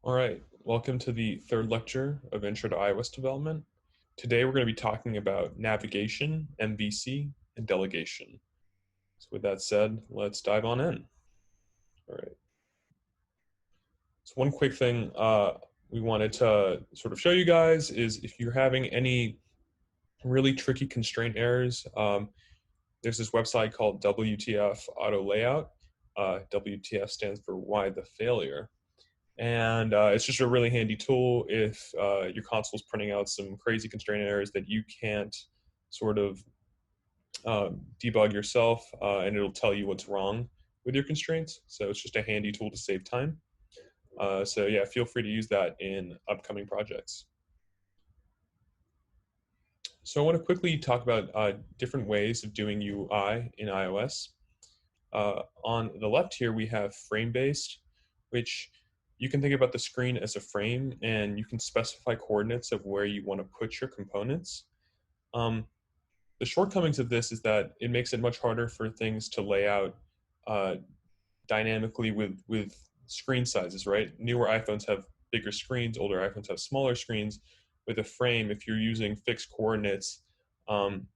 All right, welcome to the third lecture of Intro to iOS Development. Today we're going to be talking about navigation, MVC, and delegation. So with that said, let's dive on in. All right. So one quick thing we wanted to sort of show you guys is if you're having any really tricky constraint errors, there's this website called WTF Auto Layout. WTF stands for Why the Failure. And it's just a really handy tool if your console is printing out some crazy constraint errors that you can't sort of debug yourself, and it'll tell you what's wrong with your constraints. So it's just a handy tool to save time. So yeah, feel free to use that in upcoming projects. So I want to quickly talk about different ways of doing UI in iOS. On the left here, we have frame-based, which you can think about the screen as a frame, and you can specify coordinates of where you want to put your components. Um, the shortcomings of this is that it makes it much harder for things to lay out uh, dynamically with screen sizes, right? Newer iPhones have bigger screens, older iPhones have smaller screens. With a frame, if you're using fixed coordinates, um,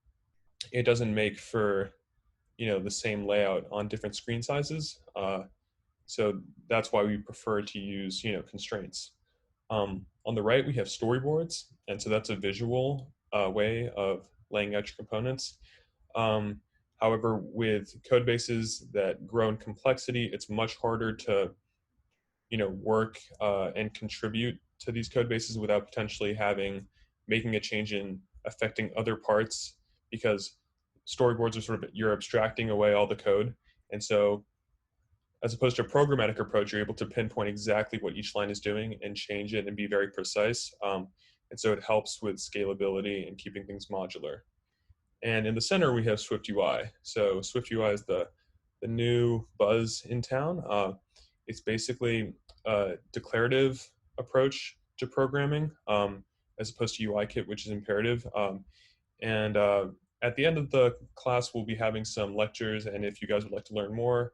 it doesn't make for the same layout on different screen sizes. So that's why we prefer to use constraints. On the right, we have storyboards, and so that's a visual way of laying out your components. Um, However, with code bases that grow in complexity, it's much harder to work and contribute to these code bases without potentially making a change in affecting other parts, because storyboards are sort of, you're abstracting away all the code, and so as opposed to a programmatic approach, you're able to pinpoint exactly what each line is doing and change it and be very precise. And so it helps with scalability and keeping things modular. And in the center, we have Swift UI. So Swift UI is the new buzz in town. It's basically a declarative approach to programming, as opposed to UIKit, which is imperative. And at the end of the class, we'll be having some lectures. And if you guys would like to learn more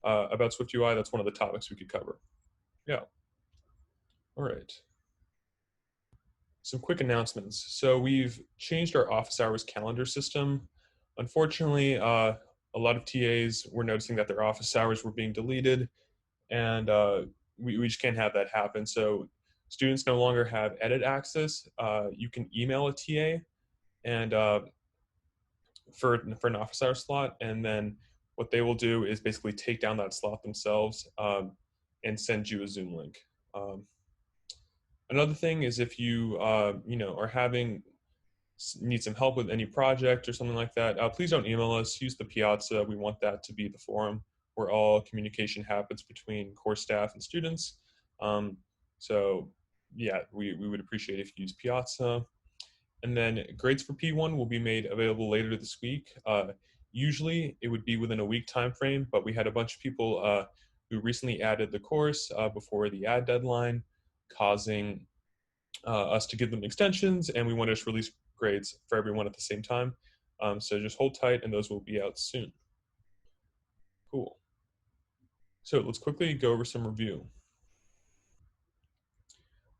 about Swift UI, that's one of the topics we could cover. Yeah. All right. Some quick announcements. So we've changed our office hours calendar system. Unfortunately, a lot of TAs were noticing that their office hours were being deleted, and we just can't have that happen. So students no longer have edit access. You can email a TA and for an office hour slot, and then what they will do is basically take down that slot themselves, and send you a Zoom link. Um, Another thing is if you are having need some help with any project or something like that, please don't email us. Use the Piazza. We want that to be the forum where all communication happens between core staff and students. Um, so yeah, we would appreciate if you use Piazza. And then grades for P1 will be made available later this week. Usually it would be within a week time frame, but we had a bunch of people who recently added the course before the add deadline, causing us to give them extensions, and we want to just release grades for everyone at the same time. So just hold tight, and those will be out soon. Cool. So let's quickly go over some review.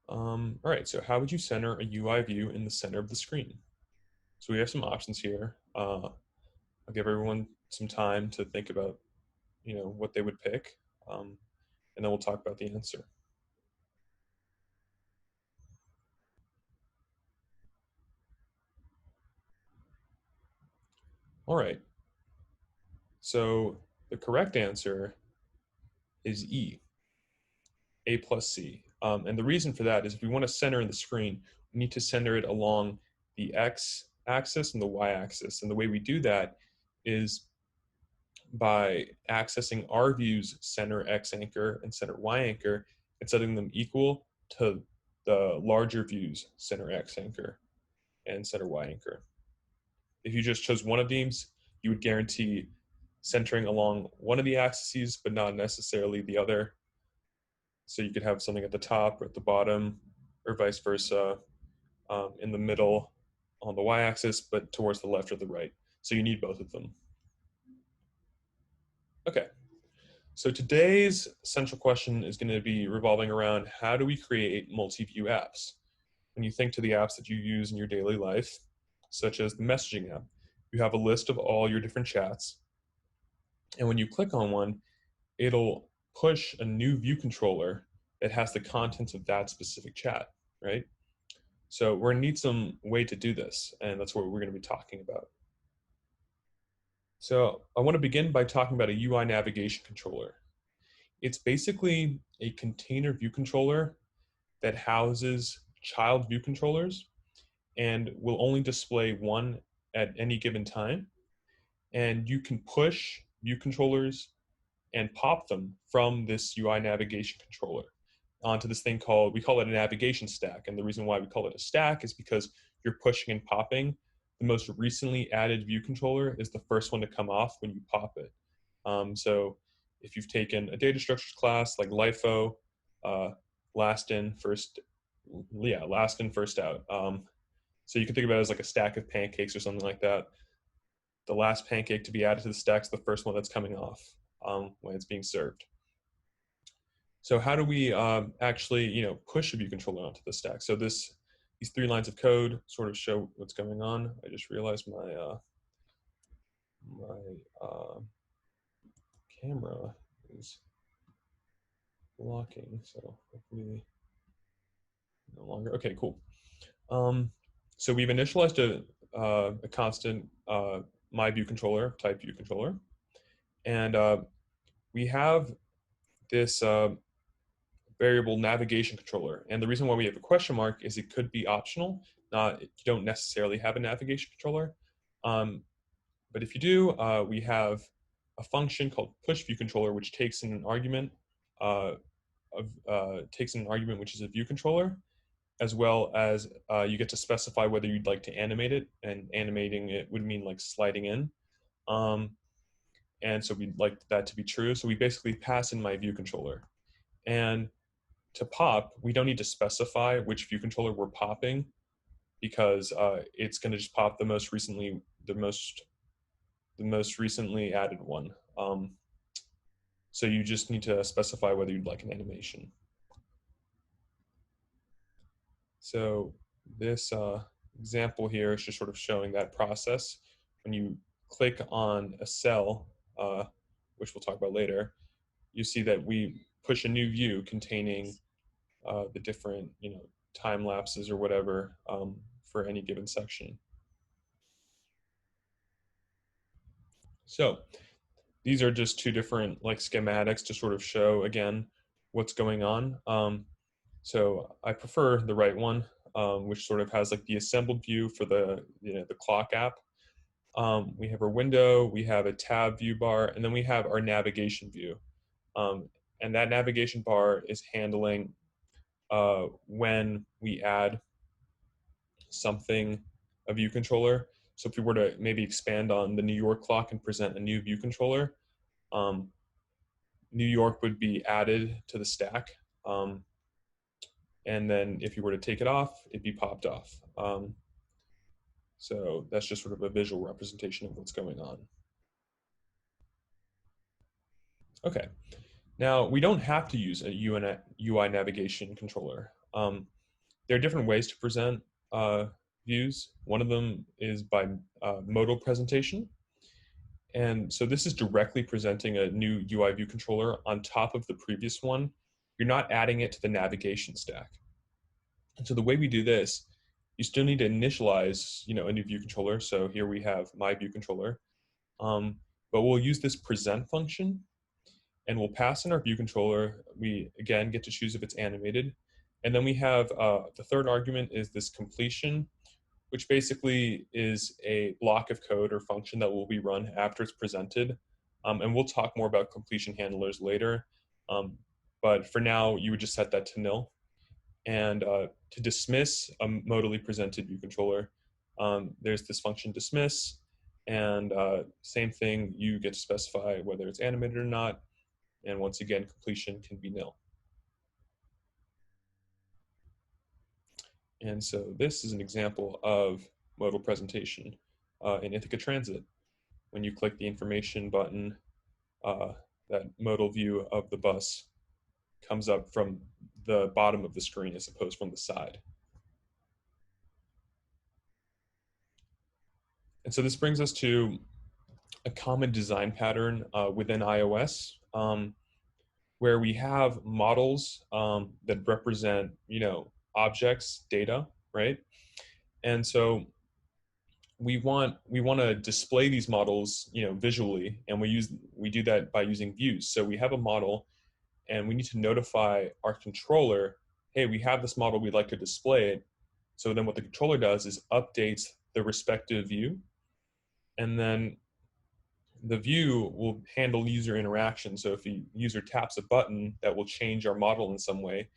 All right, so how would you center a UI view in the center of the screen? So we have some options here. I'll give everyone some time to think about, what they would pick, and then we'll talk about the answer. All right, so the correct answer is E, A plus C. And the reason for that is if we want to center in the screen, we need to center it along the X axis and the Y axis. And the way we do that is by accessing our view's center X anchor and center Y anchor and setting them equal to the larger view's center X anchor and center Y anchor. If you just chose one of these, you would guarantee centering along one of the axes, but not necessarily the other. So you could have something at the top or at the bottom, or vice versa, in the middle on the y-axis, but towards the left or the right. So you need both of them. Okay, So today's central question is going to be revolving around how do we create multi-view apps? When you think to the apps that you use in your daily life, such as the messaging app, you have a list of all your different chats. And when you click on one, it'll push a new view controller that has the contents of that specific chat, right? So we're going to need some way to do this, and that's what we're going to be talking about. So I want to begin by talking about a UI navigation controller. It's basically a container view controller that houses child view controllers and will only display one at any given time. And you can push view controllers and pop them from this UI navigation controller onto this thing we call it a navigation stack. And the reason why we call it a stack is because you're pushing and popping. The most recently added view controller is the first one to come off when you pop it. So if you've taken a data structures class like LIFO, last in, first out. So you can think about it as like a stack of pancakes or something like that. The last pancake to be added to the stack is the first one that's coming off when it's being served. So how do we actually, push a view controller onto the stack? So these 3 lines of code sort of show what's going on. I just realized my camera is blocking, so hopefully no longer. Okay, cool. So we've initialized a constant my view controller, type view controller, and we have this variable navigation controller. And the reason why we have a question mark is it could be optional. You don't necessarily have a navigation controller. But if you do, we have a function called push view controller, which takes in an argument which is a view controller, as well as you get to specify whether you'd like to animate it, and animating it would mean like sliding in. And so we'd like that to be true. So we basically pass in my view controller. And to pop, we don't need to specify which view controller we're popping, because it's going to just pop the most recently added one. So you just need to specify whether you'd like an animation. So this example here is just sort of showing that process. When you click on a cell, which we'll talk about later, you see that we push a new view containing the different, time lapses or whatever for any given section. So these are just 2 different schematics to sort of show again what's going on. So I prefer the right one, which sort of has the assembled view for the clock app. We have our window, we have a tab view bar, and then we have our navigation view. And that navigation bar is handling when we add something, a view controller. So if we were to maybe expand on the New York clock and present a new view controller, New York would be added to the stack. And then if you were to take it off, it'd be popped off. So that's just sort of a visual representation of what's going on. Okay, now we don't have to use a UI navigation controller. There are different ways to present views. One of them is by modal presentation. And so this is directly presenting a new UI view controller on top of the previous one. You're not adding it to the navigation stack. And so the way we do this, you still need to initialize, a new view controller. So here we have my view controller, but we'll use this present function, and we'll pass in our view controller. We again get to choose if it's animated, and then we have the third argument is this completion, which basically is a block of code or function that will be run after it's presented. And we'll talk more about completion handlers later. But for now, you would just set that to nil. And to dismiss a modally presented view controller, there's this function dismiss, and same thing, you get to specify whether it's animated or not. And once again, completion can be nil. And so this is an example of modal presentation in Ithaca Transit. When you click the information button, that modal view of the bus comes up from the bottom of the screen as opposed from the side. And so this brings us to a common design pattern within iOS, where we have models that represent, objects, data, right? And so we want to display these models, visually, and we do that by using views. So we have a model, and we need to notify our controller, hey, we have this model, we'd like to display it. So then what the controller does is updates the respective view, and then the view will handle user interaction. So if the user taps a button that will change our model in some way,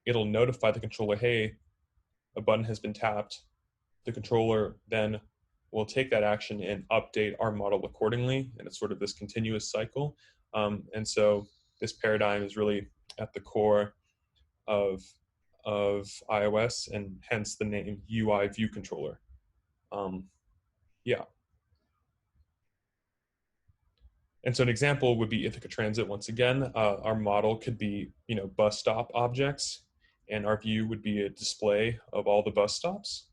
it'll notify the controller, hey, a button has been tapped. The controller then will take that action and update our model accordingly. And it's sort of this continuous cycle. And so this paradigm is really at the core of, of iOS, and hence the name UI View Controller. Um, yeah. And so an example would be Ithaca Transit. Once again, our model could be, bus stop objects, and our view would be a display of all the bus stops.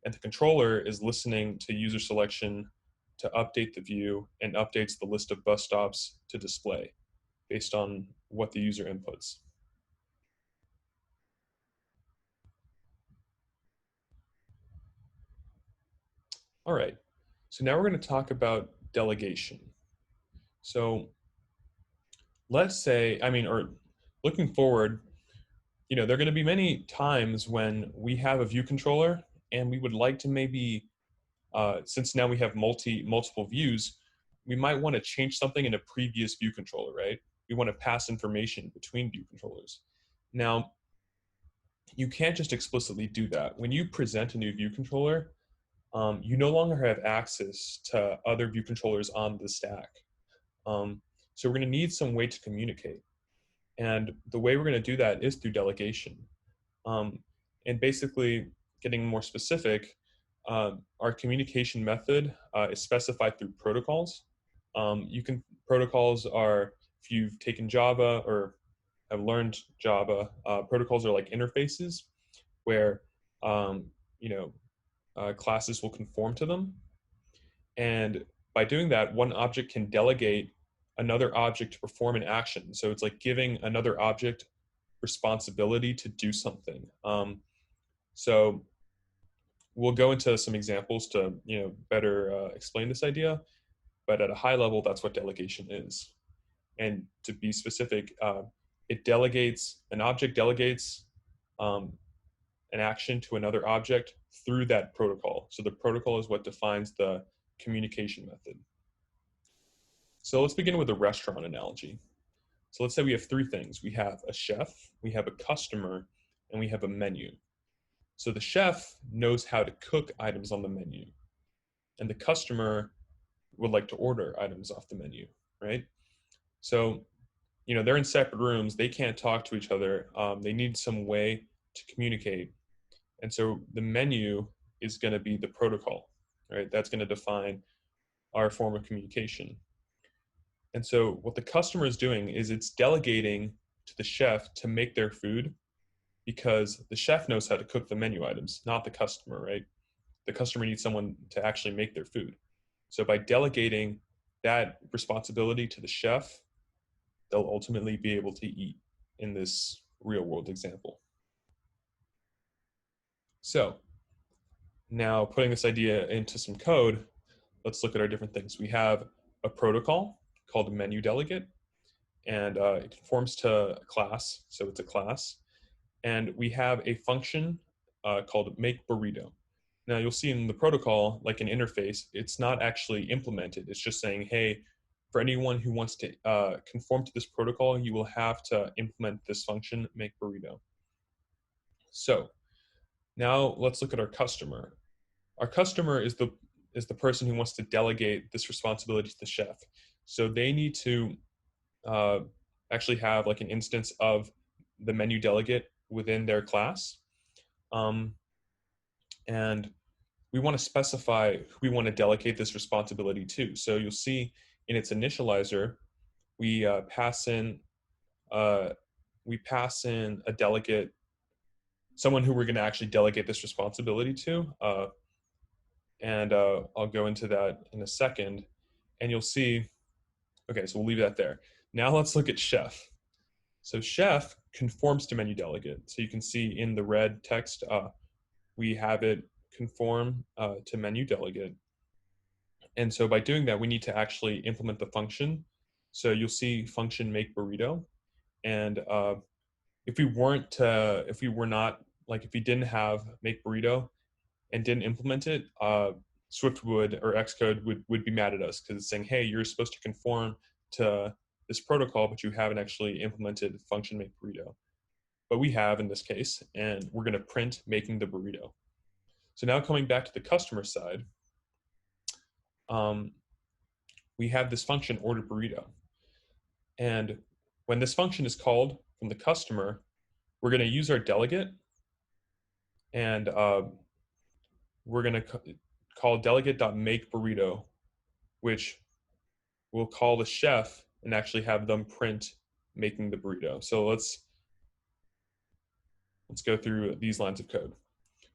And the controller is listening to user selection to update the view and updates the list of bus stops to display based on what the user inputs. All right, so now we're going to talk about delegation. So let's say, or looking forward, there are going to be many times when we have a view controller and we would like to maybe, since now we have multiple views, we might want to change something in a previous view controller, right? We want to pass information between view controllers. Now, you can't just explicitly do that. When you present a new view controller, you no longer have access to other view controllers on the stack. So we're going to need some way to communicate. And the way we're going to do that is through delegation. Um, and basically, getting more specific, our communication method is specified through protocols. Protocols are, if you've taken Java or have learned Java, protocols are like interfaces where, um, you know, classes will conform to them. And by doing that, one object can delegate another object to perform an action. So it's like giving another object responsibility to do something. So we'll go into some examples to better explain this idea. But at a high level, that's what delegation is. And to be specific, an object delegates um, an action to another object through that protocol. So the protocol is what defines the communication method. So let's begin with a restaurant analogy. So let's say we have three things. We have a chef, we have a customer, and we have a menu. So the chef knows how to cook items on the menu, and the customer would like to order items off the menu, right? So, they're in separate rooms. They can't talk to each other. They need some way to communicate. And so the menu is going to be the protocol, right? That's going to define our form of communication. And so what the customer is doing is it's delegating to the chef to make their food, because the chef knows how to cook the menu items, not the customer, right? The customer needs someone to actually make their food. So by delegating that responsibility to the chef, they'll ultimately be able to eat in this real world example. So now putting this idea into some code, let's look at our different things. We have a protocol called menu delegate, and it conforms to a class, so it's a class. And we have a function called make burrito. Now you'll see in the protocol, like an interface, it's not actually implemented. It's just saying, hey, for anyone who wants to conform to this protocol, you will have to implement this function, make burrito. So now let's look at our customer. Our customer is the person who wants to delegate this responsibility to the chef. So they need to actually have like an instance of the menu delegate within their class. And we want to specify who we want to delegate this responsibility to. So you'll see in its initializer, we pass in uh, a delegate, someone who we're going to actually delegate this responsibility to, and I'll go into that in a second, and you'll see. Okay, so we'll leave that there. Now let's look at chef. So chef conforms to menu delegate. So you can see in the red text, we have it conform to menu delegate. And so by doing that, we need to actually implement the function. So you'll see function make burrito. And if we were not, like if we didn't have make burrito and didn't implement it, Swift would, or Xcode would be mad at us because it's saying, hey, you're supposed to conform to this protocol, but you haven't actually implemented function make burrito. But we have in this case, and we're going to print making the burrito. So now coming back to the customer side, um, we have this function order burrito. And when this function is called from the customer, we're going to use our delegate, and we're going to call delegate.makeBurrito, which will call the chef and actually have them print making the burrito. So let's go through these lines of code.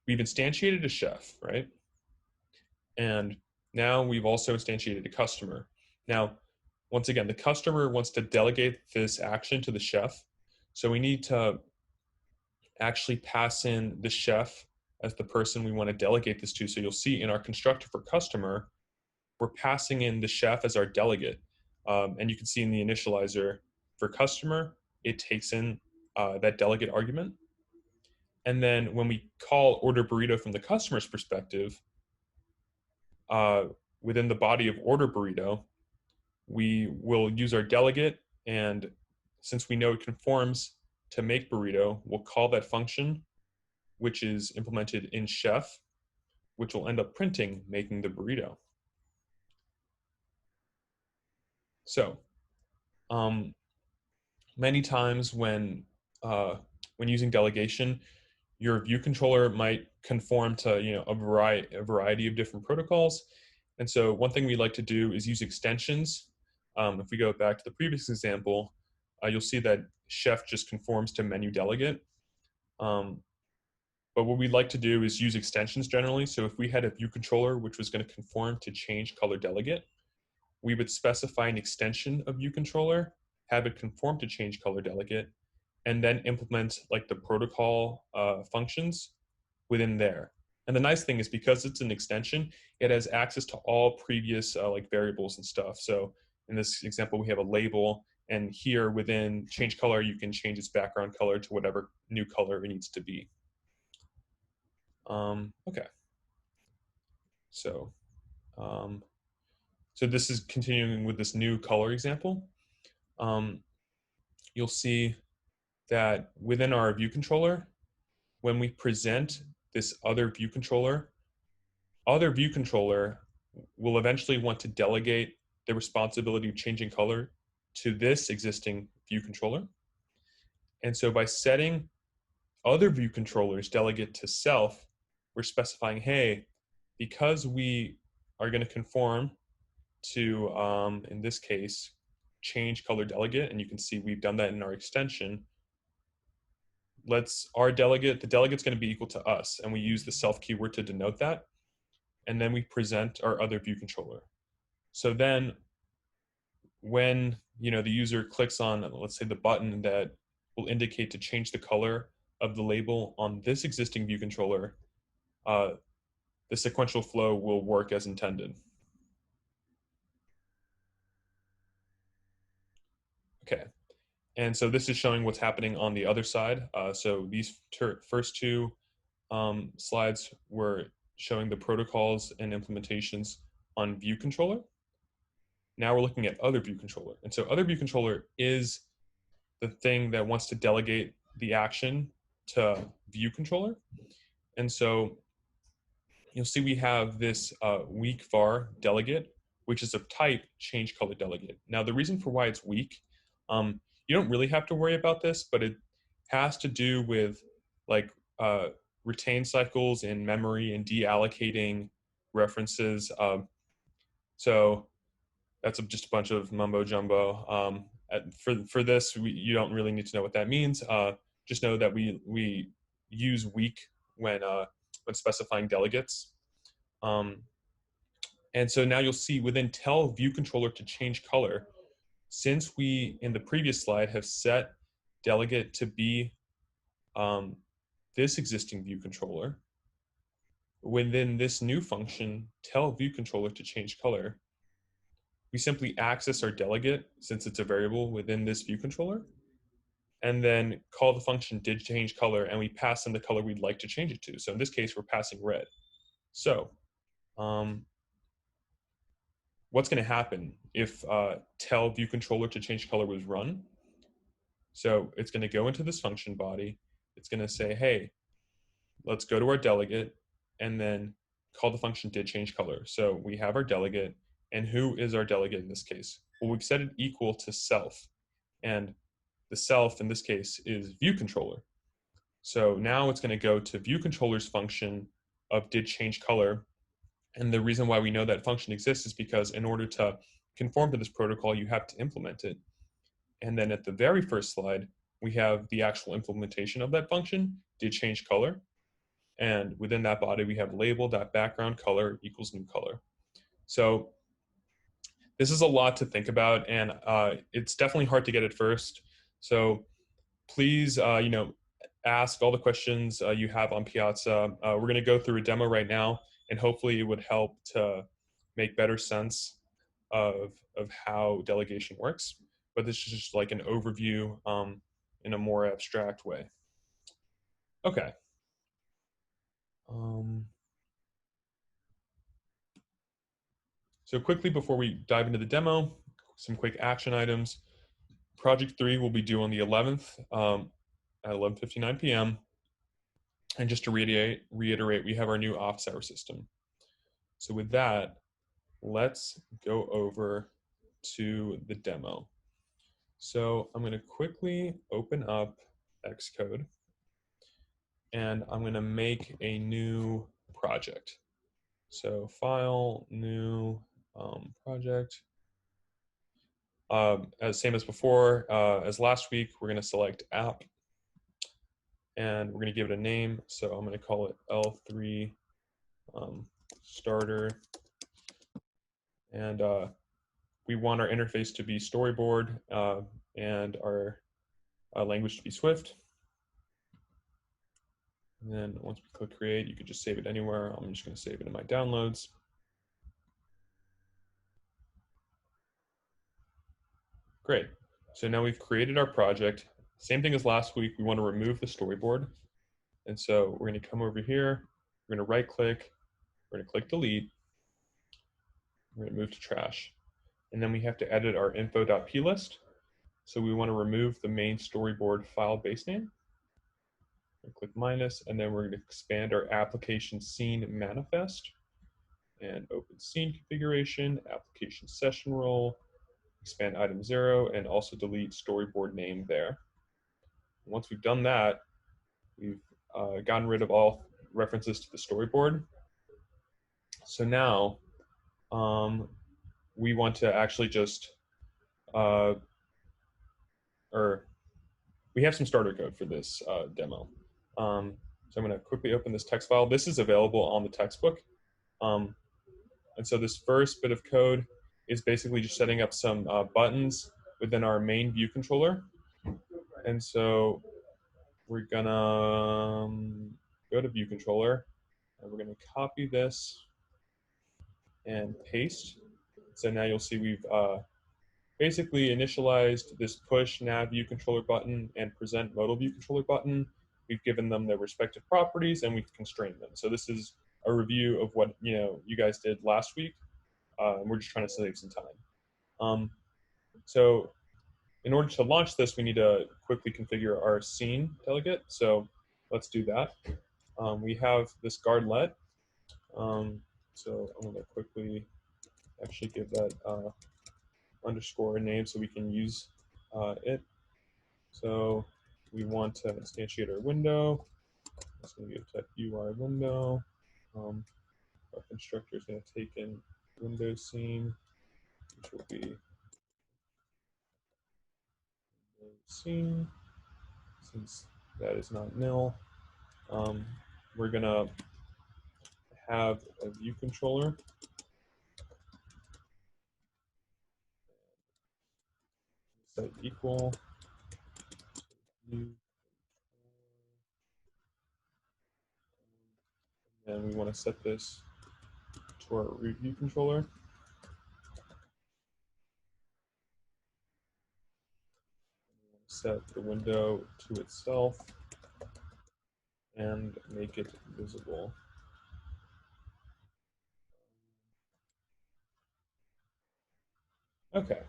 We've instantiated a chef, right? And now we've also instantiated a customer. Now, once again, the customer wants to delegate this action to the chef. So we need to actually pass in the chef as the person we want to delegate this to. So you'll see in our constructor for customer, we're passing in the chef as our delegate. And you can see in the initializer for customer, it takes in that delegate argument. And then when we call order burrito from the customer's perspective, within the body of order burrito, we will use our delegate. And since we know it conforms to make burrito, we'll call that function, which is implemented in chef, which will end up printing making the burrito. So many times when using delegation, your view controller might conform to a variety of different protocols. And so one thing we like to do is use extensions. If we go back to the previous example, you'll see that chef just conforms to menu delegate. But what we'd like to do is use extensions generally. So if we had a view controller which was going to conform to change color delegate, we would specify an extension of view controller, have it conform to change color delegate, and then implement like the protocol functions within there. And the nice thing is because it's an extension, it has access to all previous like variables and stuff. So in this example, we have a label, and here within change color, you can change its background color to whatever new color it needs to be. Okay. So, so this is continuing with this new color example. You'll see that within our view controller, when we present this other view controller will eventually want to delegate the responsibility of changing color to this existing view controller. And so by setting other view controllers delegate to self, we're specifying, hey, because we are going to conform to, in this case, change color delegate, and you can see we've done that in our extension, the delegate's going to be equal to us, and we use the self keyword to denote that, and then we present our other view controller. So then when the user clicks on, let's say, the button that will indicate to change the color of the label on this existing view controller, the sequential flow will work as intended. Okay, and so this is showing what's happening on the other side. So these first two slides were showing the protocols and implementations on view controller. Now we're looking at other view controller. And so other view controller is the thing that wants to delegate the action to view controller. And so you'll see we have this weak var delegate, which is of type change color delegate. Now the reason for why it's weak, you don't really have to worry about this, but it has to do with like retain cycles in memory and deallocating references. So that's just a bunch of mumbo jumbo. For this, you don't really need to know what that means. Just know that we use weak when specifying delegates. And so now you'll see within tell view controller to change color, since we in the previous slide have set delegate to be this existing view controller, within this new function, tell view controller to change color, we simply access our delegate, since it's a variable within this view controller, and then call the function did change color, and we pass in the color we'd like to change it to. So in this case, we're passing red. So what's going to happen if tell view controller to change color was run? So it's going to go into this function body. It's going to say, hey, let's go to our delegate, and then call the function did change color. So we have our delegate, and who is our delegate in this case? Well, we've set it equal to self, and the self in this case is view controller. So now it's going to go to view controller's function of did change color. And the reason why we know that function exists is because in order to conform to this protocol, you have to implement it. And then at the very first slide, we have the actual implementation of that function, did change color. And within that body, we have label.background color equals new color. So this is a lot to think about, and it's definitely hard to get at first. So please, ask all the questions you have on Piazza. We're going to go through a demo right now, and hopefully it would help to make better sense of how delegation works. But this is just like an overview in a more abstract way. Okay. So quickly before we dive into the demo, some quick action items. Project 3 will be due on the 11th at 11:59 p.m. And just to reiterate, we have our new office hour system. So with that, let's go over to the demo. So I'm going to quickly open up Xcode, and I'm going to make a new project. So file, new project. As same as before, as last week, we're going to select app, and we're going to give it a name. So I'm going to call it L3 starter, and we want our interface to be storyboard and our language to be Swift. And then once we click create, you could just save it anywhere. I'm just going to save it in my downloads. Great. So now we've created our project. Same thing as last week. We want to remove the storyboard. And so we're going to come over here. We're going to right click. We're going to click delete. We're going to move to trash. And then we have to edit our info.plist. So we want to remove the main storyboard file base name. Click minus, and then we're going to expand our application scene manifest and open scene configuration, application session role, expand item 0, and also delete storyboard name there. Once we've done that, we've gotten rid of all references to the storyboard. So now we want to actually just, we have some starter code for this demo. So I'm going to quickly open this text file. This is available on the textbook. And so this first bit of code is basically just setting up some buttons within our main view controller. And so we're gonna go to view controller, and we're gonna copy this and paste. So now you'll see we've basically initialized this push nav view controller button and present modal view controller button. We've given them their respective properties, and we've constrained them. So this is a review of what you guys did last week. And we're just trying to save some time. So in order to launch this, we need to quickly configure our scene delegate. So let's do that. We have this guardlet. So I'm going to quickly actually give that underscore a name so we can use it. So we want to instantiate our window. It's going to be a type UI window. Our constructor is going to take in window scene, which will be scene, since that is not nil. Um, we're gonna have a view controller. Set equal view, and we want to set this to our root view controller. Set the window to itself and make it visible. Okay,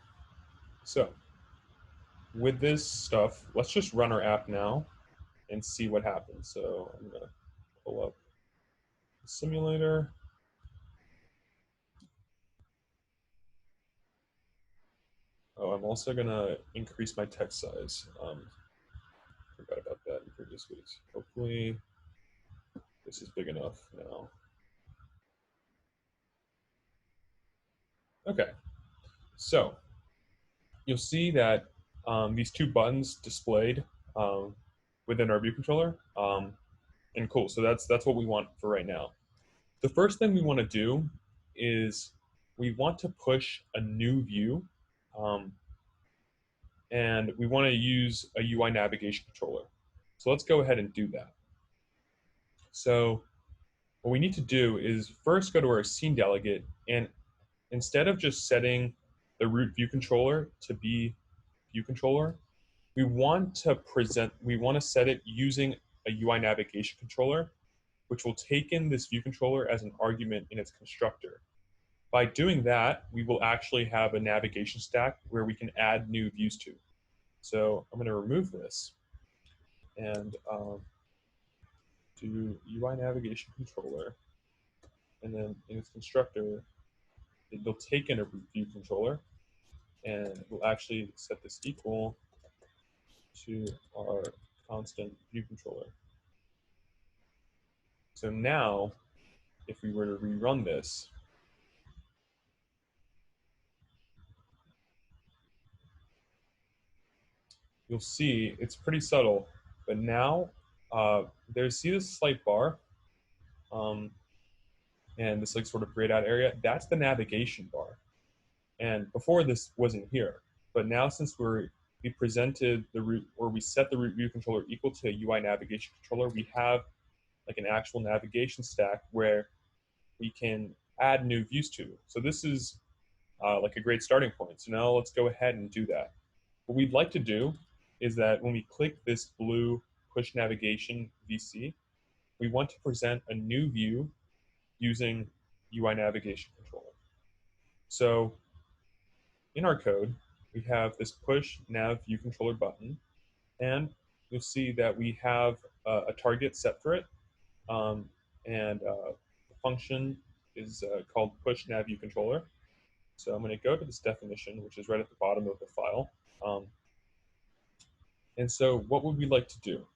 so with this stuff, let's just run our app now and see what happens. So I'm gonna pull up the simulator. Oh, I'm also gonna increase my text size. Forgot about that in previous weeks. Hopefully this is big enough now. Okay, so you'll see that these two buttons displayed um, within our view controller. And cool, so that's what we want for right now. The first thing we want to do is we want to push a new view, um, and we want to use a UI navigation controller. So let's go ahead and do that. So what we need to do is first go to our scene delegate, and instead of just setting the root view controller to be view controller, we want to set it using a UI navigation controller, which will take in this view controller as an argument in its constructor. By doing that, we will actually have a navigation stack where we can add new views to. So I'm going to remove this and do UI navigation controller, and then in its constructor, it'll take in a view controller, and we'll actually set this equal to our constant view controller. So now, if we were to rerun this, you'll see it's pretty subtle, but now see this slight bar, um, and this like sort of grayed out area. That's the navigation bar, and before this wasn't here. But now since we presented the root, or we set the root view controller equal to a UI navigation controller, we have like an actual navigation stack where we can add new views to. So this is like a great starting point. So now let's go ahead and do that. What we'd like to do is that when we click this blue push navigation VC, we want to present a new view using UI navigation controller. So in our code, we have this push nav view controller button, and you'll see that we have a target set for it, and the function is called push nav view controller. So I'm going to go to this definition, which is right at the bottom of the file. And so what would we like to do?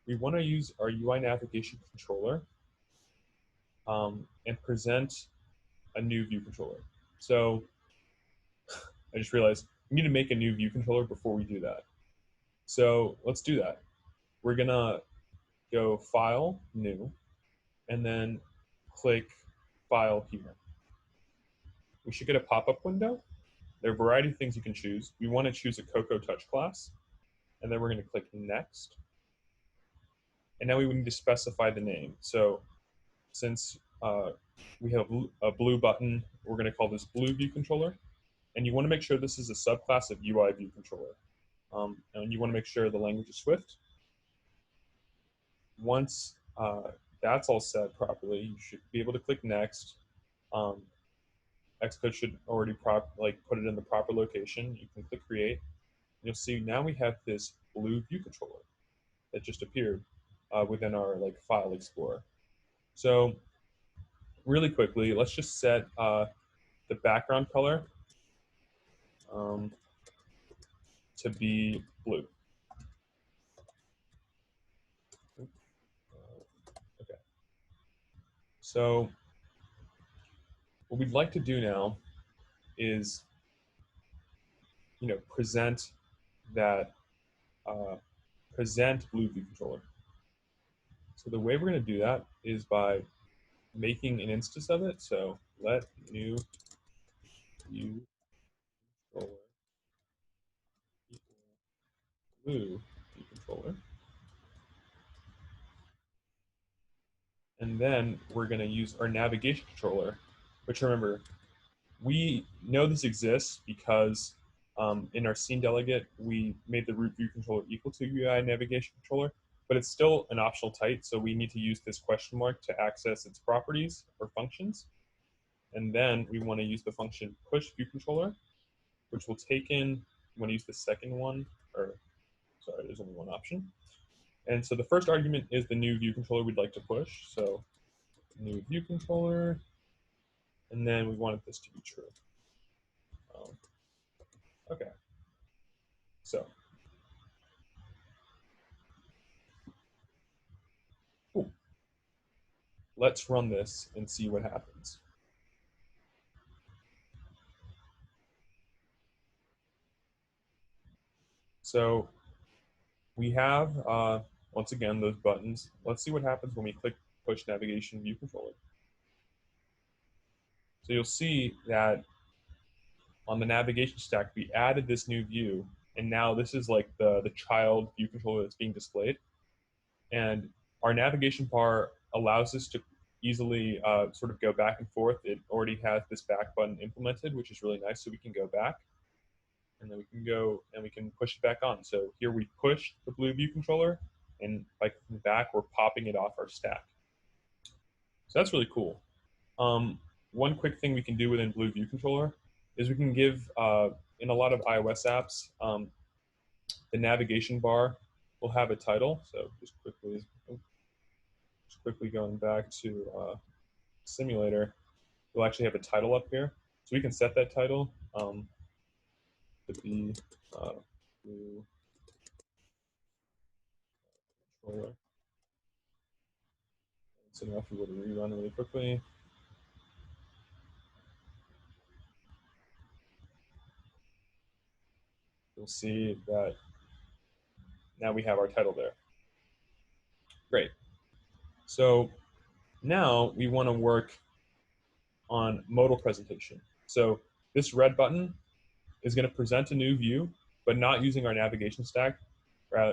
We want to use our UI navigation controller and present a new view controller. So I just realized we need to make a new view controller before we do that. So let's do that. We're going to go File, New, and then click File here. We should get a pop-up window. There are a variety of things you can choose. We want to choose a Cocoa Touch class, and then we're going to click Next. And now we need to specify the name. So since we have a blue button, we're going to call this Blue View Controller. And you want to make sure this is a subclass of UI View Controller. And you want to make sure the language is Swift. Once that's all set properly, you should be able to click Next. Xcode should already put it in the proper location. You can click Create. And you'll see now we have this blue view controller that just appeared within our file explorer. So really quickly, let's just set the background color to be blue. Okay. So what we'd like to do now is, present that present blue view controller. So the way we're going to do that is by making an instance of it. So let new view controller equal blue view controller. And then we're going to use our navigation controller, which remember, we know this exists because in our scene delegate, we made the root view controller equal to UI navigation controller, but it's still an optional type. So we need to use this question mark to access its properties or functions. And then we want to use the function push view controller, which will take in, you want to use the second one, or sorry, there's only one option. And so the first argument is the new view controller we'd like to push. So new view controller, and then we wanted this to be true. Okay, so cool. Let's run this and see what happens. So we have, once again, those buttons. Let's see what happens when we click push navigation view controller. So you'll see that on the navigation stack, we added this new view, and now this is like the child view controller that's being displayed. And our navigation bar allows us to easily sort of go back and forth. It already has this back button implemented, which is really nice, so we can go back, and then we can go and we can push it back on. So here we push the blue view controller, and by clicking back, we're popping it off our stack. So that's really cool. One quick thing we can do within blue view controller is we can give, in a lot of iOS apps, the navigation bar will have a title. So just quickly going back to simulator, we'll actually have a title up here. So we can set that title to be blue controller. So now if we were to rerun really quickly, you'll see that now we have our title there. Great. So now we want to work on modal presentation. So this red button is going to present a new view, but not using our navigation stack,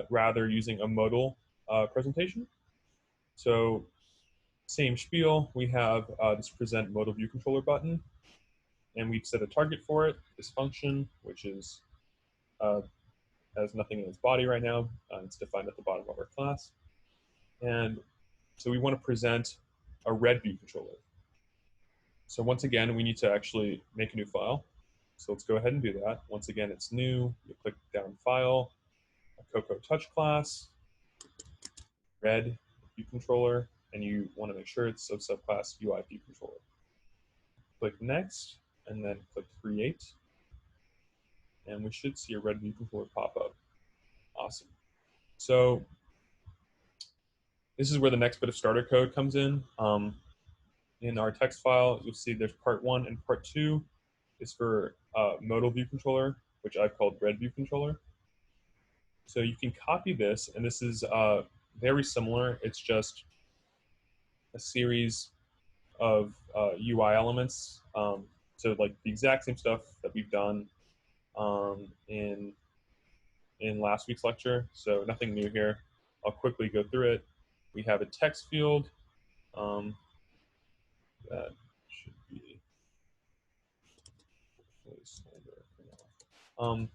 rather using a modal presentation. So same spiel, we have this present modal view controller button, and we've set a target for it, this function, which is has nothing in its body right now. It's defined at the bottom of our class. And so we want to present a red view controller. So once again, we need to actually make a new file. So let's go ahead and do that. Once again, it's new. You click down File, a Cocoa Touch class, red view controller, and you want to make sure it's of subclass UI view controller. Click Next, and then click Create, and we should see a red view controller pop up. Awesome. So this is where the next bit of starter code comes in. In our text file, you'll see there's part 1 and part 2 is for modal view controller, which I've called red view controller. So you can copy this, and this is very similar. It's just a series of UI elements. So like the exact same stuff that we've done in last week's lecture. So nothing new here. I'll quickly go through it. We have a text field that should be placeholder.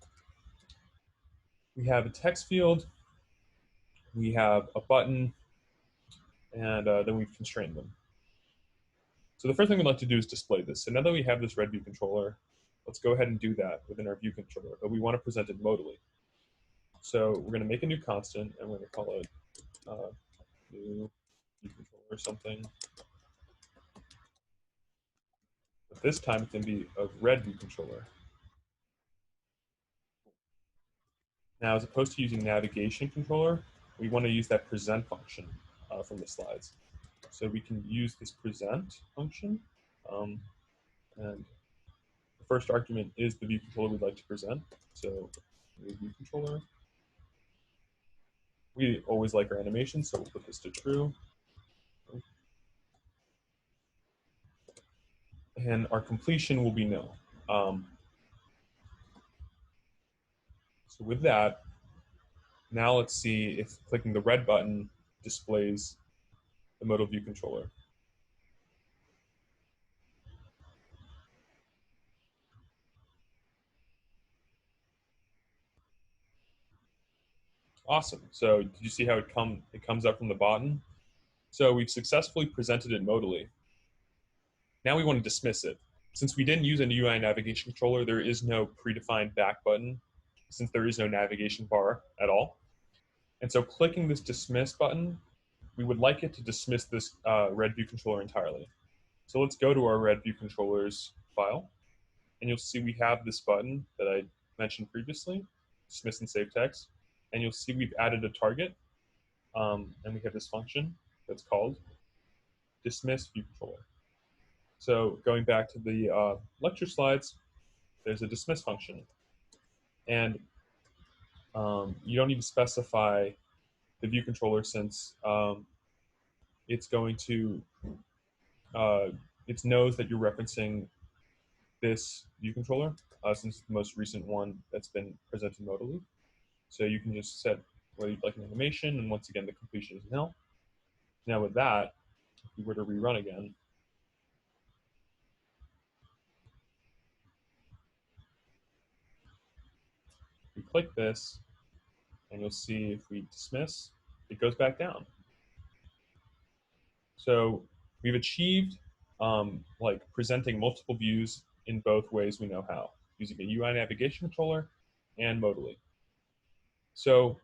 We have a text field. We have a button, and then we've constrained them. So the first thing we'd like to do is display this. So now that we have this red view controller, let's go ahead and do that within our view controller, but we want to present it modally. So we're going to make a new constant, and we're going to call it new view controller or something. But this time it's going to be a red view controller. Now, as opposed to using navigation controller, we want to use that present function from the slides. So we can use this present function, and the first argument is the view controller we'd like to present. So New view controller. We always like our animation, so we'll put this to true. And our completion will be nil. So with that, now let's see if clicking the red button displays the modal view controller. Awesome. So did you see how it comes up from the bottom? So we've successfully presented it modally. Now we want to dismiss it. Since we didn't use a UI navigation controller, there is no predefined back button, since there is no navigation bar at all. And so clicking this dismiss button, we would like it to dismiss this red view controller entirely. So let's go to our red view controllers file, and you'll see we have this button that I mentioned previously, dismiss and save text. And you'll see we've added a target, and we have this function that's called dismiss view controller. So going back to the lecture slides, there's a dismiss function. And you don't need to specify the view controller since it's going to, it knows that you're referencing this view controller since it's the most recent one that's been presented modally. So you can just set whether you'd like an animation, and once again, the completion is nil. Now with that, if we were to rerun again, we click this, and you'll see if we dismiss, it goes back down. So we've achieved like presenting multiple views in both ways we know how, using a UI navigation controller and modally. So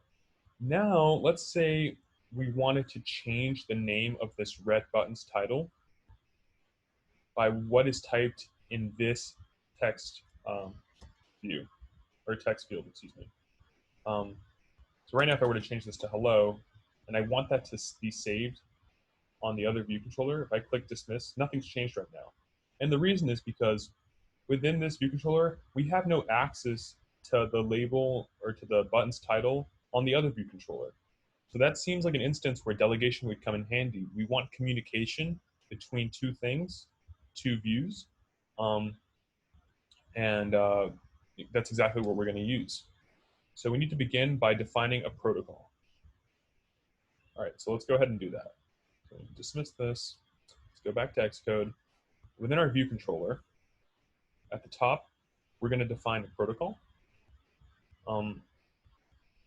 now let's say we wanted to change the name of this red button's title by what is typed in this text view, or text field, excuse me. So right now, if I were to change this to hello, and I want that to be saved on the other view controller, if I click dismiss, nothing's changed right now. And the reason is because within this view controller, we have no access to the label or to the button's title on the other view controller. So that seems like an instance where delegation would come in handy. We want communication between two things, two views, and that's exactly what we're going to use. So we need to begin by defining a protocol. All right, so let's go ahead and do that. So dismiss this. Let's go back to Xcode. Within our view controller, at the top, we're going to define a protocol.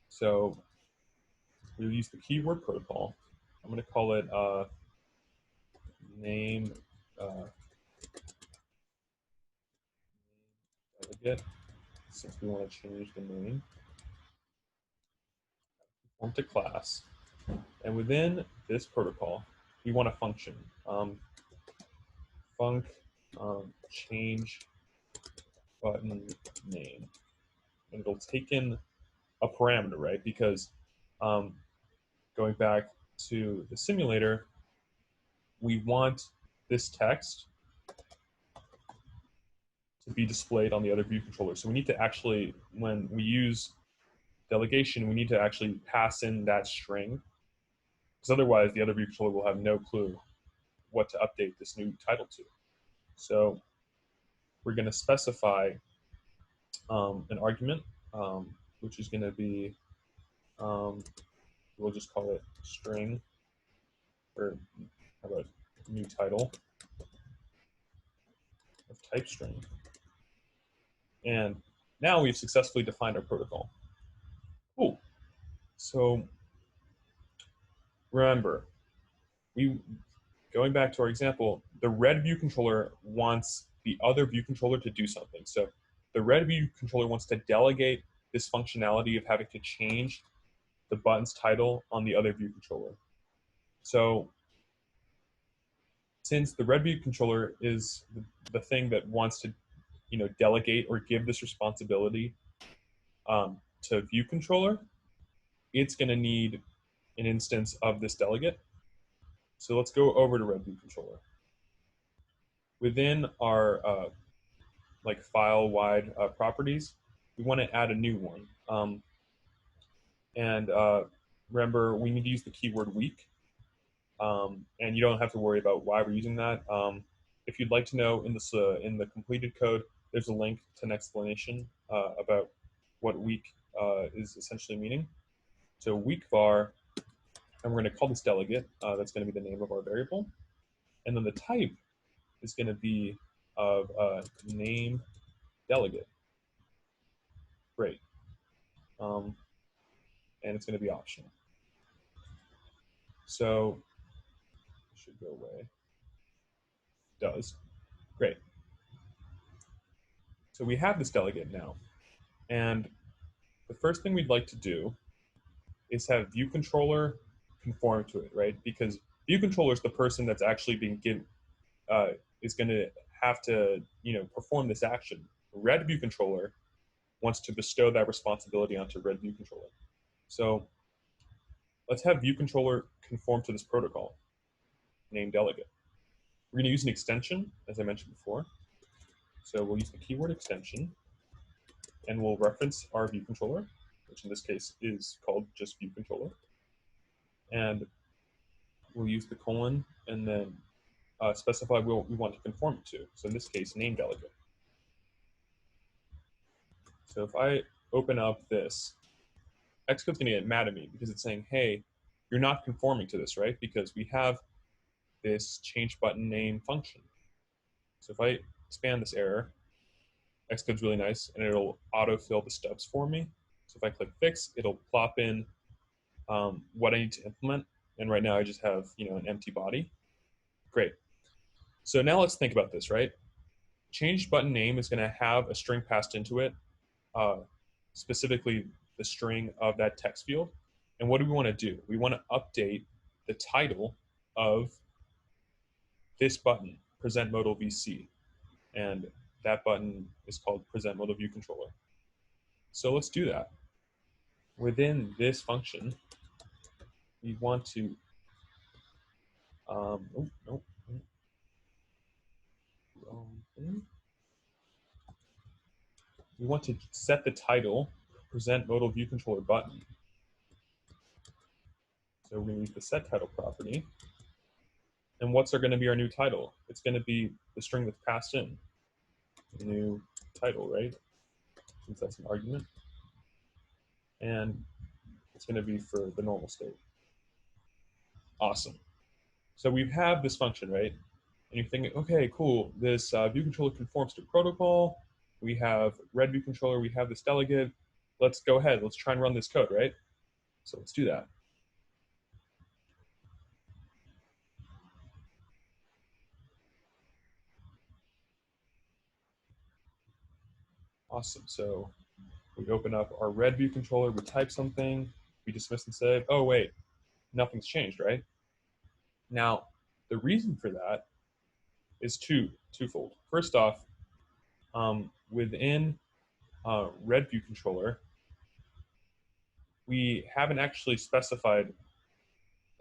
So we'll use the keyword protocol. I'm going to call it name delegate, since we want to change the name to class. And within this protocol, we want a function. Func change button name. And it'll take in a parameter, right? Because going back to the simulator, we want this text to be displayed on the other view controller. So we need to actually, when we use delegation, we need to actually pass in that string, because otherwise the other view controller will have no clue what to update this new title to. So we're going to specify an argument, which is going to be, we'll just call it string, or how about new title of type string. And now we've successfully defined our protocol. Cool. So remember, going back to our example, the red view controller wants the other view controller to do something. So the red view controller wants to delegate this functionality of having to change the button's title on the other view controller. So since the red view controller is the thing that wants to, delegate or give this responsibility to view controller, it's going to need an instance of this delegate. So let's go over to red view controller. Within our like file-wide properties, we want to add a new one. And remember, we need to use the keyword week. And you don't have to worry about why we're using that. If you'd like to know in the completed code, there's a link to an explanation about what week is essentially meaning. So week var, and we're going to call this delegate. That's going to be the name of our variable. And then the type is going to be of name delegate. Great. And it's going to be optional. So it should go away. Does. Great. So we have this delegate now. And the first thing we'd like to do is have view controller conform to it, right? Because view controller is the person that's actually being given, is going to have to, perform this action. Red view controller wants to bestow that responsibility onto red view controller. So let's have view controller conform to this protocol, name delegate. We're going to use an extension, as I mentioned before. So we'll use the keyword extension, and we'll reference our view controller, which in this case is called just view controller. And we'll use the colon and then specify what we want to conform it to. So in this case, name delegate. So if I open up this, Xcode's going to get mad at me because it's saying, hey, you're not conforming to this, right? Because we have this change button name function. So if I expand this error, Xcode's really nice, and it'll autofill the stubs for me. So if I click fix, it'll plop in what I need to implement. And right now I just have, an empty body. Great. So now let's think about this, right? Change button name is going to have a string passed into it, specifically the string of that text field. And what do we want to do? We want to update the title of this button, present modal VC. And that button is called present modal view controller. So let's do that. Within this function, we want to, we want to set the title present modal view controller button. So we're going to use the set title property. And what's going to be our new title? It's going to be the string that's passed in. New title, right? Since that's an argument. And it's going to be for the normal state. Awesome. So we have this function, right? And you're thinking, okay, cool. This view controller conforms to protocol. We have red view controller. We have this delegate. Let's go ahead. Let's try and run this code, right? So let's do that. Awesome. So we open up our red view controller. We type something. We dismiss and save. Oh, wait. Nothing's changed, right? Now, the reason for that is twofold. First off, within red view controller, we haven't specified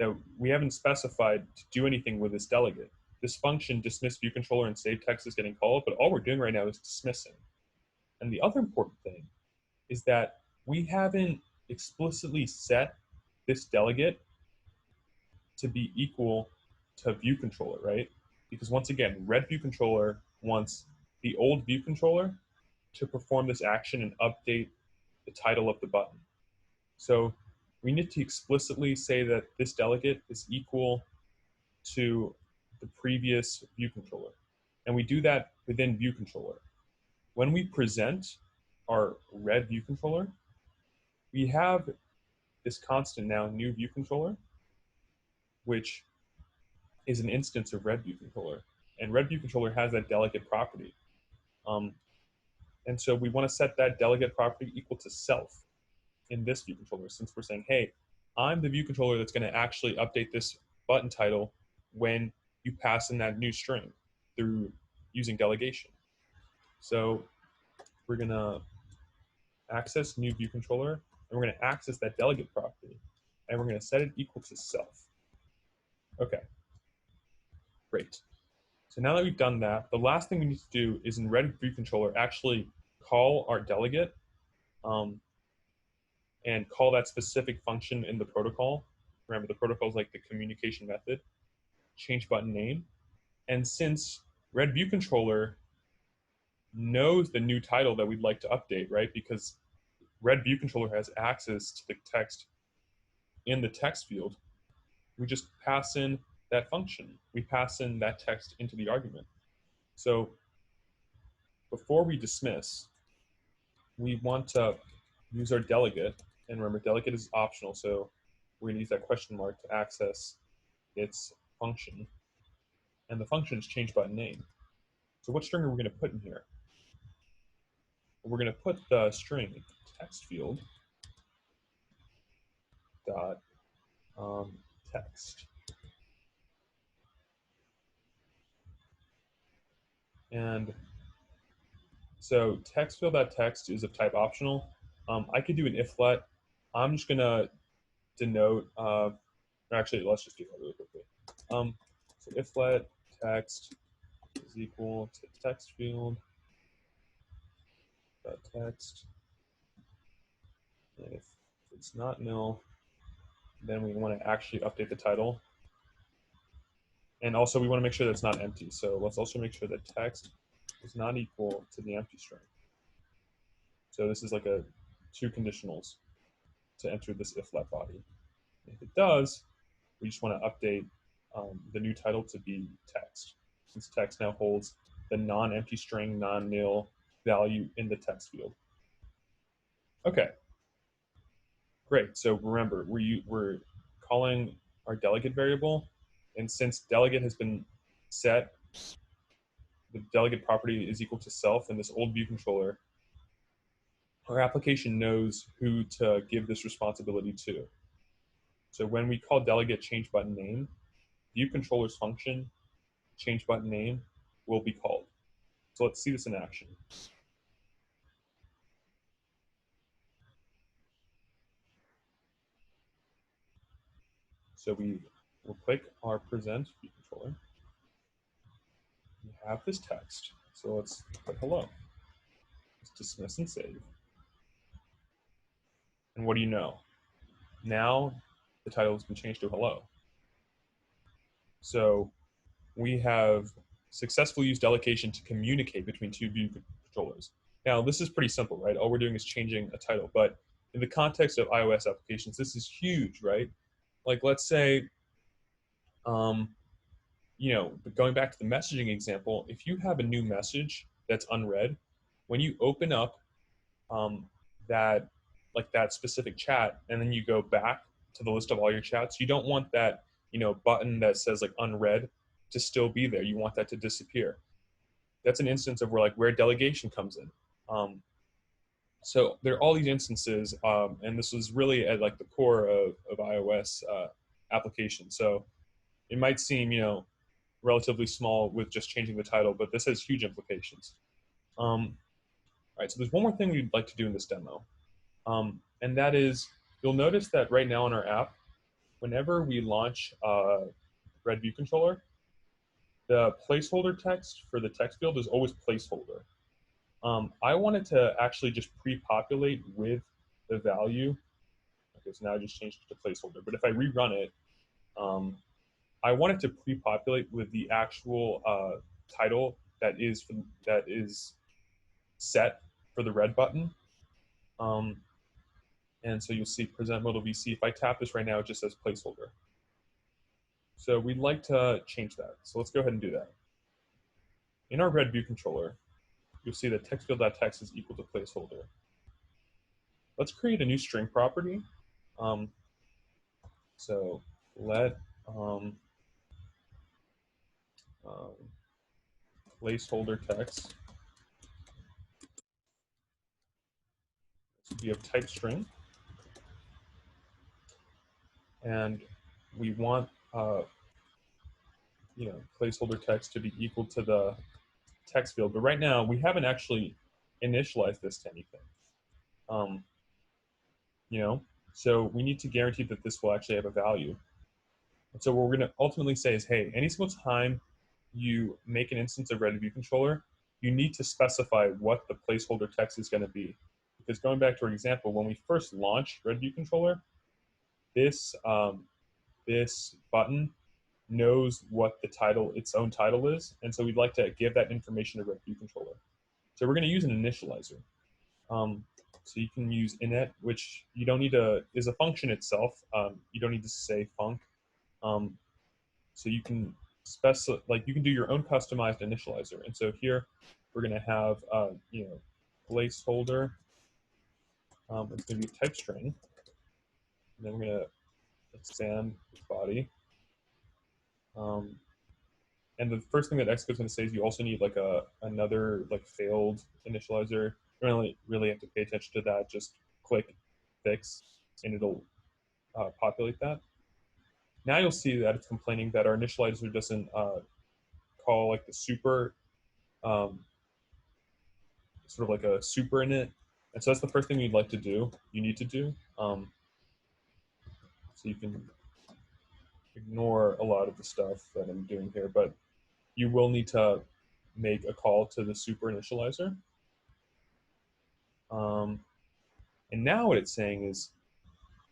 to do anything with this delegate. This function dismiss view controller and save text is getting called, but all we're doing right now is dismissing. And the other important thing is that we haven't explicitly set this delegate to be equal to view controller, right? Because once again, red view controller wants the old view controller to perform this action and update the title of the button. So we need to explicitly say that this delegate is equal to the previous view controller. And we do that within view controller. When we present our red view controller, we have this constant now, new view controller, which is an instance of red view controller. And red view controller has that delegate property. And so we want to set that delegate property equal to self in this view controller, since we're saying, hey, I'm the view controller that's going to actually update this button title when you pass in that new string through using delegation. So we're going to access new view controller, and we're going to access that delegate property, and we're going to set it equal to self. Okay, great. So now that we've done that, the last thing we need to do is in red view controller actually call our delegate and call that specific function in the protocol. Remember, the protocol is like the communication method. Change button name. And since Red View Controller knows the new title that we'd like to update, right? Because Red View Controller has access to the text in the text field, we just pass in that function. We pass in that text into the argument. So before we dismiss, we want to use our delegate. And remember, delegate is optional, so we're going to use that question mark to access its function. And the function is change button name. So what string are we going to put in here? We're going to put the string text field dot text. And so text field dot text is of type optional. I could do an if let. I'm just going to denote, actually, let's just do that really quickly. So if let text is equal to text field dot text. And if it's not nil, then we want to actually update the title. And also we want to make sure that it's not empty. So let's also make sure that text is not equal to the empty string. So this is like a two conditionals to enter this if let body. If it does, we just want to update the new title to be text, since text now holds the non-empty string, non-nil value in the text field. Okay, great. So remember, we're calling our delegate variable, and since delegate has been set, the delegate property is equal to self in this old view controller, our application knows who to give this responsibility to. So when we call delegate change button name, view controller's function change button name will be called. So let's see this in action. So we will click our present view controller. We have this text. So let's click hello. Let's dismiss and save. And what do you know? Now the title has been changed to hello. So we have successfully used delegation to communicate between two view controllers. Now, this is pretty simple, right? All we're doing is changing a title, but in the context of iOS applications, this is huge, right? Like, let's say, going back to the messaging example, if you have a new message that's unread, when you open up um, that specific chat, and then you go back to the list of all your chats, you don't want that button that says like unread to still be there. You want that to disappear. That's an instance of where delegation comes in. So there are all these instances, and this was really at like the core of iOS applications. So it might seem relatively small with just changing the title, but this has huge implications. All right, so there's one more thing we'd like to do in this demo, and that is you'll notice that right now in our app, whenever we launch Red View Controller, the placeholder text for the text field is always placeholder. I wanted to actually just pre-populate with the value. Okay, so now I just changed it to placeholder. But if I rerun it, I wanted to pre-populate with the actual title that is set for the red button. And so you'll see present modal VC. If I tap this right now, it just says placeholder. So we'd like to change that. So let's go ahead and do that. In our Red View controller, you'll see that text field.text is equal to placeholder. Let's create a new string property. So let placeholder text be of type string, and we want placeholder text to be equal to the text field. But right now we haven't actually initialized this to anything. So we need to guarantee that this will actually have a value. And so what we're going to ultimately say is, hey, any single time you make an instance of Red View controller, you need to specify what the placeholder text is going to be. because going back to our example, when we first launched Red View Controller, this this button knows what the title, its own title is, and so we'd like to give that information to Red View Controller. So we're going to use an initializer. So you can use init, which you don't need to, is a function itself. You don't need to say func. So you can specify, like you can do your own customized initializer. And so here we're going to have, placeholder. It's going to be type string. And then we're going to expand body. And the first thing that Xcode's going to say is you also need like another like failed initializer. You don't really have to pay attention to that. Just click fix, and it'll populate that. Now you'll see that it's complaining that our initializer doesn't call like the super, sort of like a super init. And so that's the first thing you'd like to do. You need to do. So you can ignore a lot of the stuff that I'm doing here, but you will need to make a call to the super initializer. And now what it's saying is,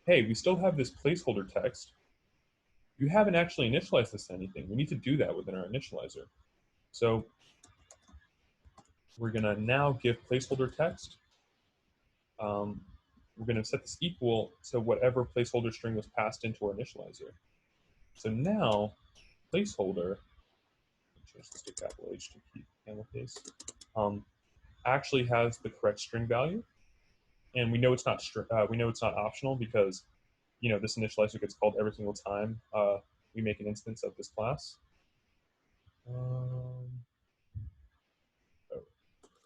hey, we still have this placeholder text. You haven't actually initialized this to anything. We need to do that within our initializer. So we're going to now give placeholder text. We're going to set this equal to whatever placeholder string was passed into our initializer. So now placeholder, change this to capital H to keep camel case, actually has the correct string value, and we know it's not optional because this initializer gets called every single time we make an instance of this class.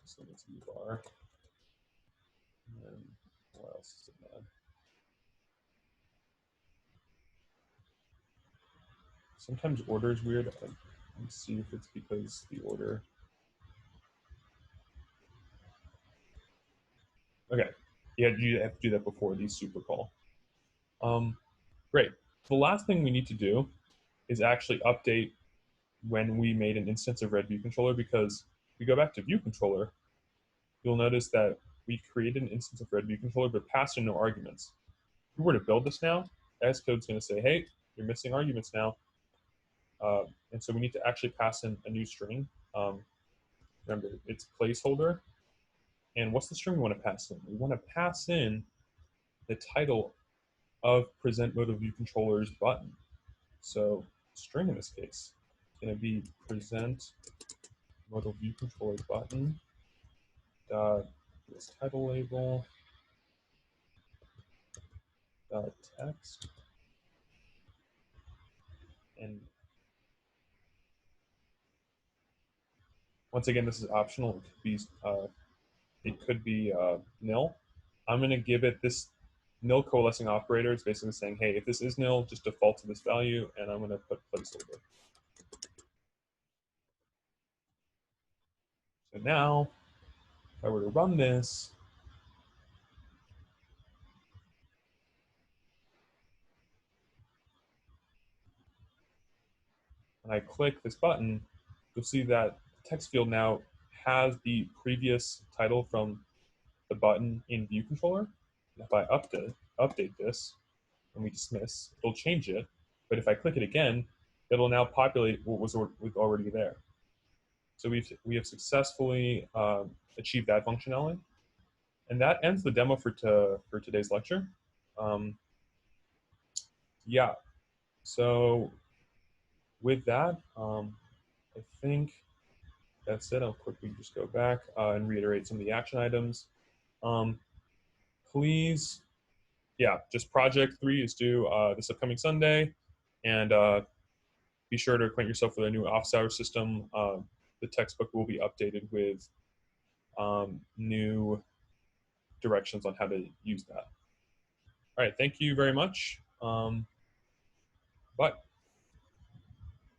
So let's bar. And what else is in that? Sometimes order is weird. Let's see if it's because the order. Okay, yeah, you have to do that before the super call. Great. The last thing we need to do is actually update when we made an instance of Red View Controller, because if we go back to View Controller, you'll notice that we created an instance of Red View Controller but passed in no arguments. If we were to build this now, Xcode's going to say, hey, you're missing arguments now. And so we need to actually pass in a new string. Remember, it's placeholder. And what's the string we want to pass in? We want to pass in the title of present mode of view controller's button. So string in this case is going to be present mode of view controller button dot this title label dot text, and once again this is optional. It could be nil. I'm going to give it this nil coalescing operator. It's basically saying, hey, if this is nil, just default to this value, and I'm going to put placeholder. So now, if I were to run this, and I click this button, you'll see that the text field now has the previous title from the button in View Controller. And if I update this, and we dismiss, it'll change it. But if I click it again, it'll now populate what was already there. So we have successfully achieved that functionality. And that ends the demo for today's lecture. Yeah, so with that, I think that's it. I'll quickly just go back and reiterate some of the action items. Please, yeah, just project 3 is due this upcoming Sunday, and be sure to acquaint yourself with our new office hours system. The textbook will be updated with new directions on how to use that. All right, thank you very much. Bye.